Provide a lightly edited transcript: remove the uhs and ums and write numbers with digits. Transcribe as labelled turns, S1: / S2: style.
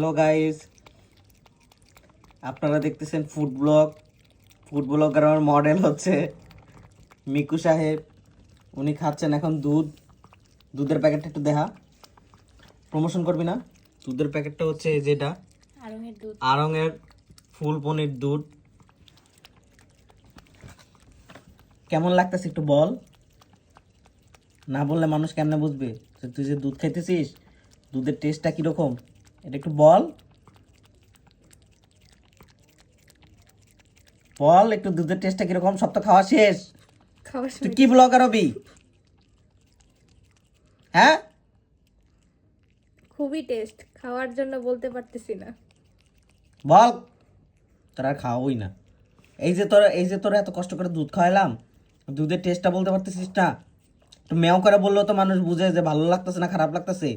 S1: Hello guys, আপনারা দেখতেছেন food blogger. আমার মডেল হচ্ছে মিকু সাহেব। উনি খাচ্ছেন এখন দুধের প্যাকেটটা একটু দেখা, প্রমোশন করবি না? দুধের প্যাকেটটা হচ্ছে এই যেটা
S2: আড়ঙের দুধ।
S1: আড়ং-এর ফুল পনির দুধ। কেমন লাগতেছে একটু বল, না বললে মানুষ কেমনে বুঝবে যে তুই যে দুধ খাইতেছিস, দুধের টেস্টটা কিরকম, এটা একটু বল। বল একটু দুধের টেস্টটা কিরকম। সব তো খাওয়া শেষ,
S2: খাওয়ার
S1: তুই
S2: সময়
S1: কি ব্লগার হবি? হ্যাঁ,
S2: খুবই টেস্ট, খাওয়ার জন্য বলতে পারতেছি না।
S1: বল। তোরা আর খাওয়াবই না। এই যে তোরা এত কষ্ট করে দুধ খাওয়াইলাম, দুধের টেস্টটা বলতে পারতেছিস না? একটু মেও করে বললেও তো মানুষ বুঝে যে ভালো লাগতেছে না খারাপ লাগতেছে।